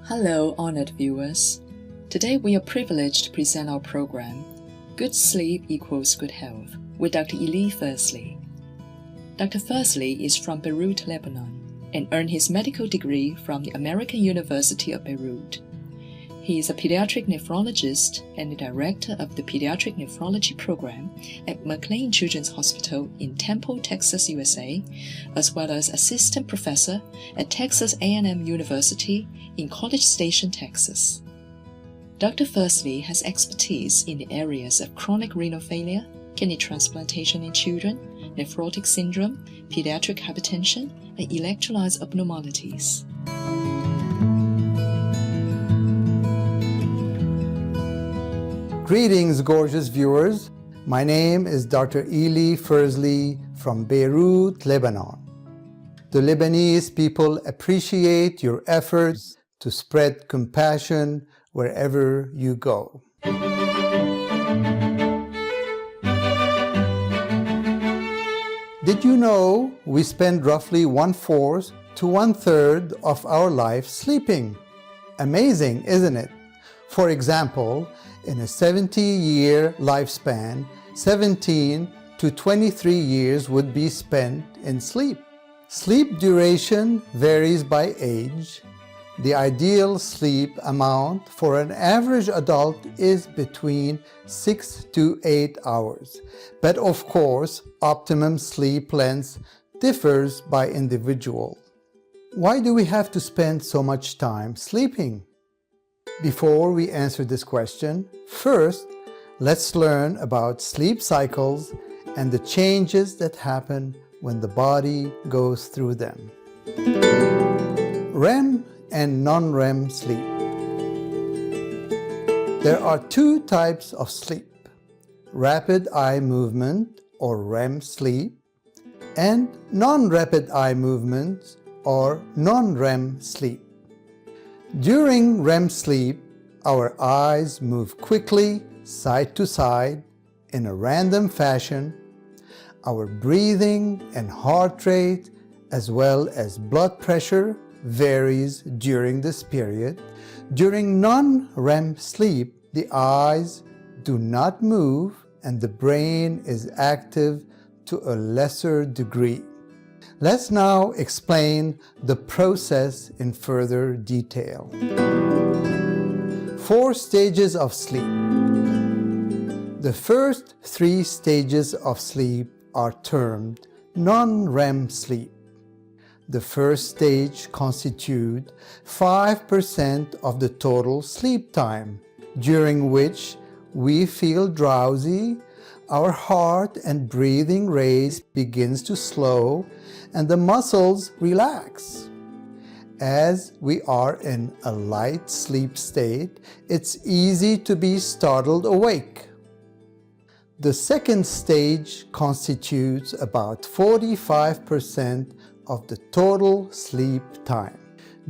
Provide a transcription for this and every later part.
Hello, honored viewers. Today we are privileged to present our program, Good Sleep Equals Good Health, with Dr. Elie Firzli. Dr. Firzli is from Beirut, Lebanon, and earned his medical degree from the American University of Beirut. He is a pediatric nephrologist and the director of the Pediatric Nephrology Program at McLean Children's Hospital in Temple, Texas, USA, as well as assistant professor at Texas A&M University in College Station, Texas. Dr. Firzli has expertise in the areas of chronic renal failure, kidney transplantation in children, nephrotic syndrome, pediatric hypertension, and electrolyte abnormalities. Greetings, gorgeous viewers. My name is Dr. Elie Firzli from Beirut, Lebanon. The Lebanese people appreciate your efforts to spread compassion wherever you go. Did you know we spend roughly 1/4 to 1/3 of our life sleeping? Amazing, isn't it? For example, in a 70-year lifespan, 17 to 23 years would be spent in sleep. Sleep duration varies by age. The ideal sleep amount for an average adult is between 6 to 8 hours. But of course, optimum sleep length differs by individual. Why do we have to spend so much time sleeping? Before we answer this question, first, let's learn about sleep cycles and the changes that happen when the body goes through them. REM and non-REM sleep. There are two types of sleep: rapid eye movement or REM sleep and non-rapid eye movement or non-REM sleep. During REM sleep, our eyes move quickly side to side in a random fashion. Our breathing and heart rate, as well as blood pressure, varies during this period. During non-REM sleep, the eyes do not move and the brain is active to a lesser degree. Let's now explain the process in further detail. 4 stages of sleep. The first 3 stages of sleep are termed non-REM sleep. The first stage constitutes 5% of the total sleep time, during which we feel drowsy, our heart and breathing rate begins to slow, and the muscles relax. As we are in a light sleep state, it's easy to be startled awake. The second stage constitutes about 45% of the total sleep time,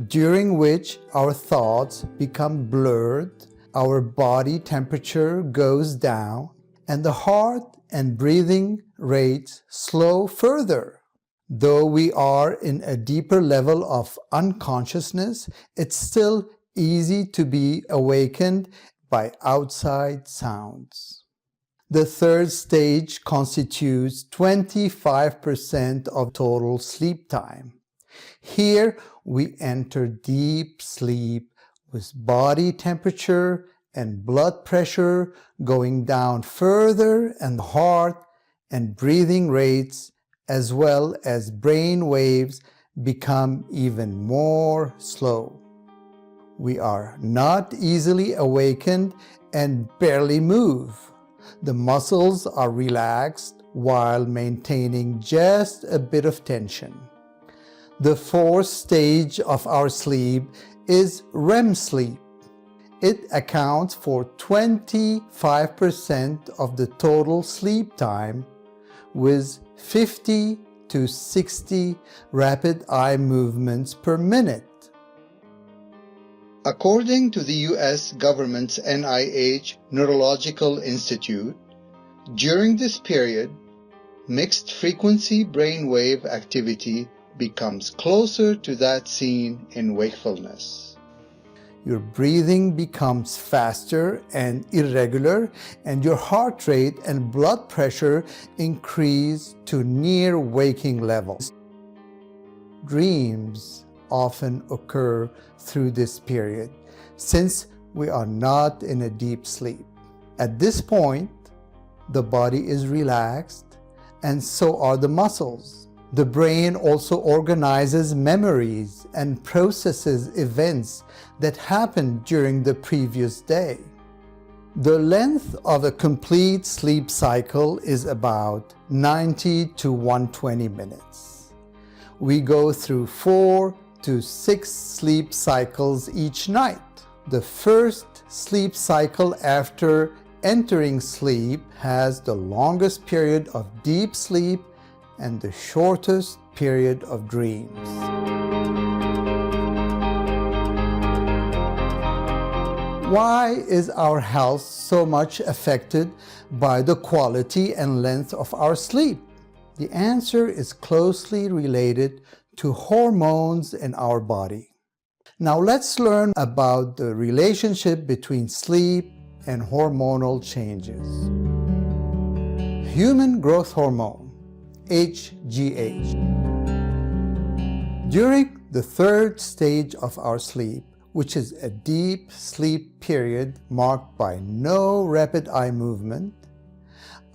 during which our thoughts become blurred, our body temperature goes down, and the heart and breathing rates slow further. Though we are in a deeper level of unconsciousness, it's still easy to be awakened by outside sounds. The third stage constitutes 25% of total sleep time. Here we enter deep sleep with body temperature and blood pressure going down further, and heart and breathing rates as well as brain waves become even more slow. We are not easily awakened and barely move. The muscles are relaxed while maintaining just a bit of tension. The fourth stage of our sleep is REM sleep. It accounts for 25% of the total sleep time, with 50 to 60 rapid eye movements per minute. According to the U.S. government's NIH Neurological Institute, during this period, mixed frequency brainwave activity becomes closer to that seen in wakefulness. your breathing becomes faster and irregular, and your heart rate and blood pressure increase to near waking levels. Dreams often occur through this period, since we are not in a deep sleep. At this point, the body is relaxed, and so are the muscles. The brain also organizes memories and processes events that happened during the previous day. The length of a complete sleep cycle is about 90 to 120 minutes. We go through 4 to 6 sleep cycles each night. The first sleep cycle after entering sleep has the longest period of deep sleep and the shortest period of dreams. Why is our health so much affected by the quality and length of our sleep? The answer is closely related to hormones in our body. Now let's learn about the relationship between sleep and hormonal changes. Human growth hormone, HGH. During the third stage of our sleep, which is a deep sleep period marked by no rapid eye movement,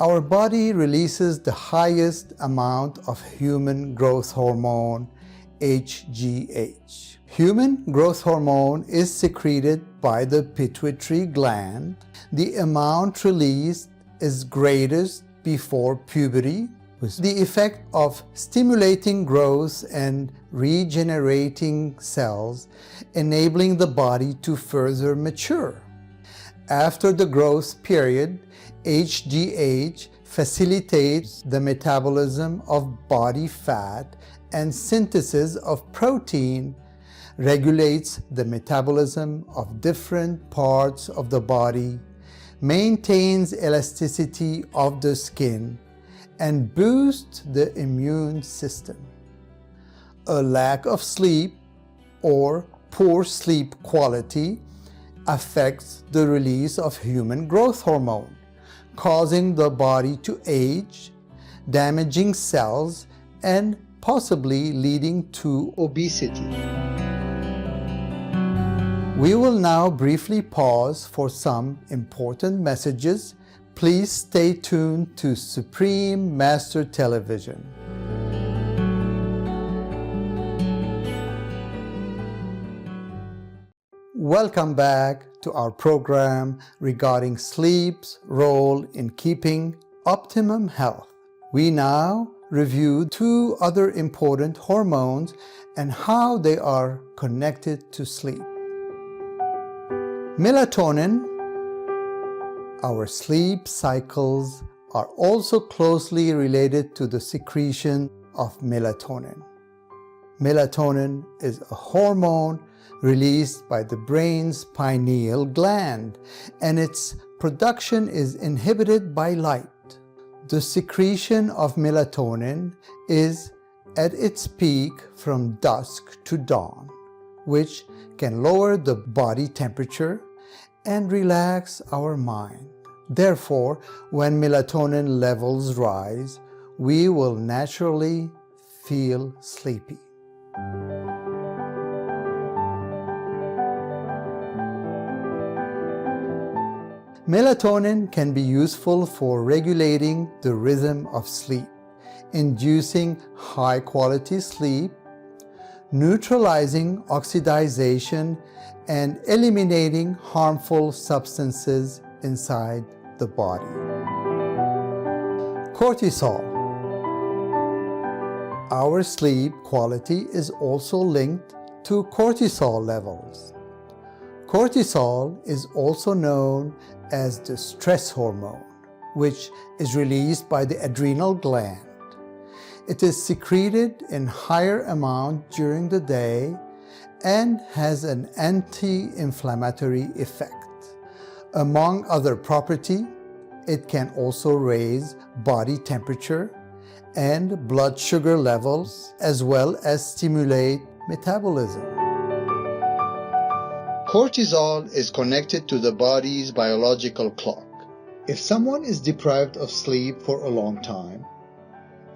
our body releases the highest amount of human growth hormone, HGH. Human growth hormone is secreted by the pituitary gland. The amount released is greatest before puberty, with the effect of stimulating growth and regenerating cells, enabling the body to further mature. After the growth period, HGH facilitates the metabolism of body fat and synthesis of protein, regulates the metabolism of different parts of the body, maintains elasticity of the skin, and boosts the immune system. A lack of sleep or poor sleep quality affects the release of human growth hormone, causing the body to age, damaging cells, and possibly leading to obesity. We will now briefly pause for some important messages. Please stay tuned to Supreme Master Television. Welcome back to our program regarding sleep's role in keeping optimum health. We now review 2 other important hormones and how they are connected to sleep. Melatonin. Our sleep cycles are also closely related to the secretion of melatonin. Melatonin is a hormone released by the brain's pineal gland, and its production is inhibited by light. The secretion of melatonin is at its peak from dusk to dawn, which can lower the body temperature and relax our mind. Therefore, when melatonin levels rise, we will naturally feel sleepy. Melatonin can be useful for regulating the rhythm of sleep, inducing high-quality sleep, neutralizing oxidation, and eliminating harmful substances inside the body. Cortisol. Our sleep quality is also linked to cortisol levels. Cortisol is also known as the stress hormone, which is released by the adrenal gland. It is secreted in higher amount during the day and has an anti-inflammatory effect. Among other properties, it can also raise body temperature and blood sugar levels, as well as stimulate metabolism. Cortisol is connected to the body's biological clock. If someone is deprived of sleep for a long time,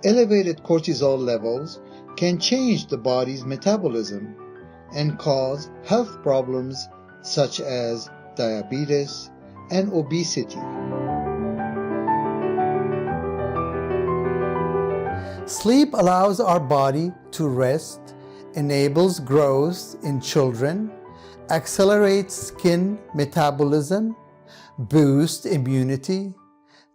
elevated cortisol levels can change the body's metabolism and cause health problems such as diabetes and obesity. Sleep allows our body to rest, enables growth in children, accelerates skin metabolism, boosts immunity,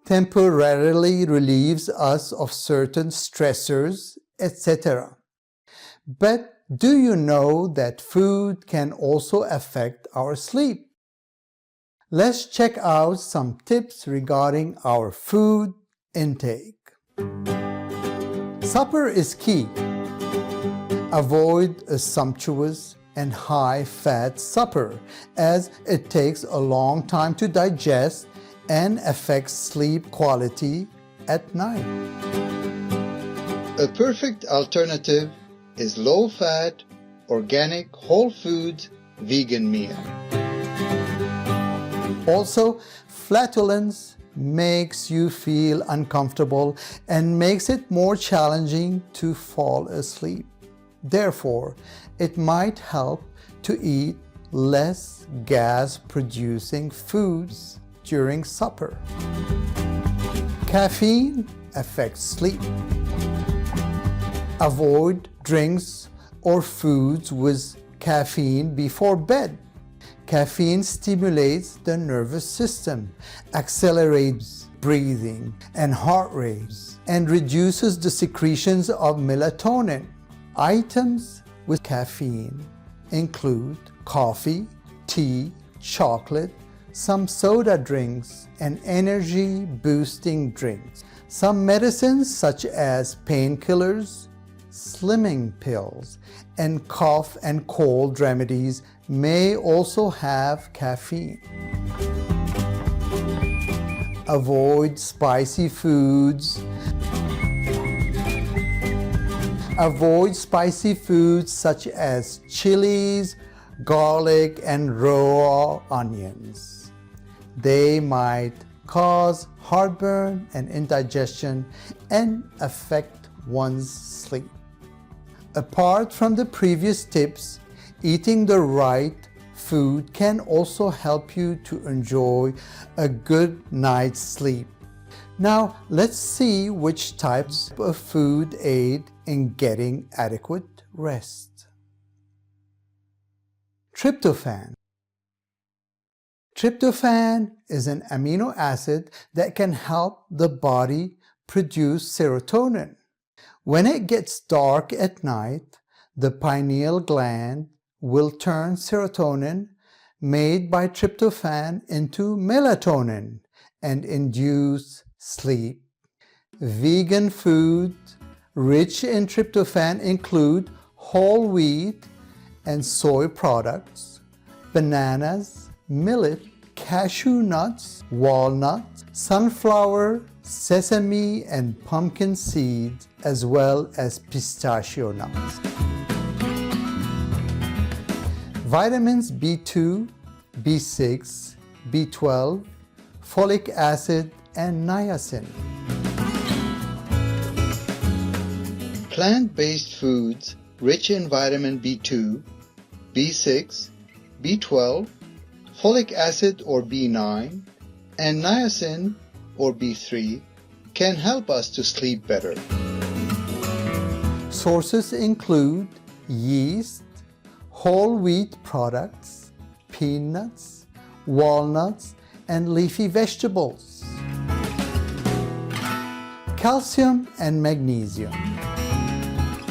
temporarily relieves us of certain stressors, etc. But do you know that food can also affect our sleep? Let's check out some tips regarding our food intake. Supper is key. Avoid a sumptuous and high-fat supper, as it takes a long time to digest and affects sleep quality at night. A perfect alternative is low-fat, organic, whole foods, vegan meal. Also, flatulence makes you feel uncomfortable and makes it more challenging to fall asleep. Therefore, it might help to eat less gas-producing foods during supper. Caffeine affects sleep. Avoid drinks or foods with caffeine before bed. Caffeine stimulates the nervous system, accelerates breathing and heart rates, and reduces the secretions of melatonin. Items with caffeine include coffee, tea, chocolate, some soda drinks, and energy-boosting drinks. Some medicines such as painkillers, slimming pills, and cough and cold remedies may also have caffeine. Avoid spicy foods. Avoid spicy foods such as chilies, garlic, and raw onions. They might cause heartburn and indigestion and affect one's sleep. Apart from the previous tips, eating the right food can also help you to enjoy a good night's sleep. Now, let's see which types of food aid in getting adequate rest. Tryptophan. Tryptophan is an amino acid that can help the body produce serotonin. When it gets dark at night, the pineal gland will turn serotonin made by tryptophan into melatonin and induce sleep. Vegan food rich in tryptophan include whole wheat and soy products, bananas, millet, cashew nuts, walnuts, sunflower, sesame and pumpkin seeds, as well as pistachio nuts. Vitamins B2, B6, B12, folic acid, and niacin. Plant-based foods rich in vitamin B2, B6, B12, folic acid or B9, and niacin or B3 can help us to sleep better. Sources include yeast, whole wheat products, peanuts, walnuts, and leafy vegetables. Calcium and magnesium.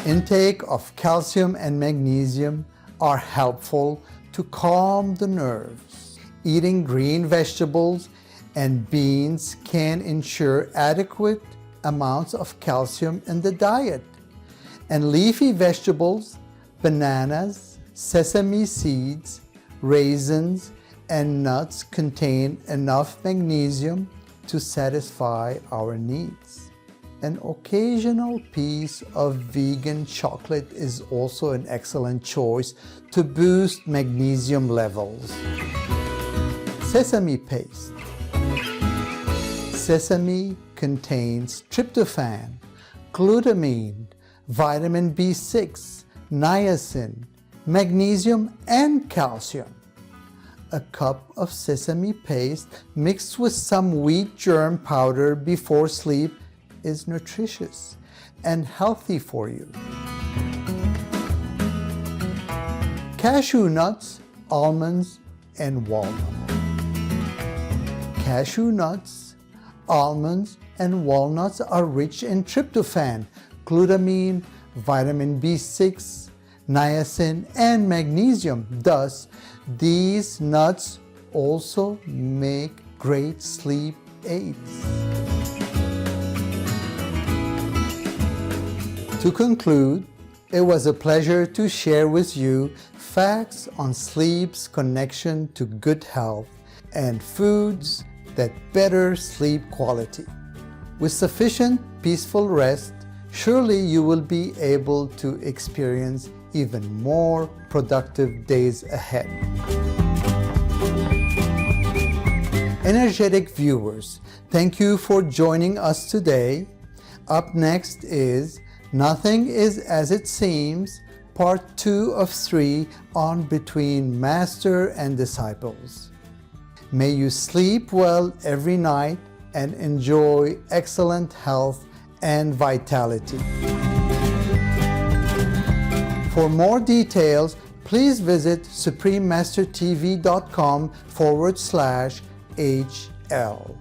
Intake of calcium and magnesium are helpful to calm the nerves. Eating green vegetables and beans can ensure adequate amounts of calcium in the diet. And leafy vegetables, bananas, sesame seeds, raisins, and nuts contain enough magnesium to satisfy our needs. An occasional piece of vegan chocolate is also an excellent choice to boost magnesium levels. Sesame paste. Sesame contains tryptophan, glutamine, vitamin B6, niacin, magnesium, and calcium. A cup of sesame paste mixed with some wheat germ powder before sleep is nutritious and healthy for you. Cashew nuts, almonds, and walnuts. Cashew nuts, almonds, and walnuts are rich in tryptophan, glutamine, vitamin B6, niacin, and magnesium. Thus, these nuts also make great sleep aids. To conclude, it was a pleasure to share with you facts on sleep's connection to good health and foods that better sleep quality. With sufficient peaceful rest, surely you will be able to experience even more productive days ahead. Energetic viewers, thank you for joining us today. Up next is Nothing is as It Seems, Part 2 of 3 on Between Master and Disciples. May you sleep well every night and enjoy excellent health and vitality. For more details, please visit suprememastertv.com/HL.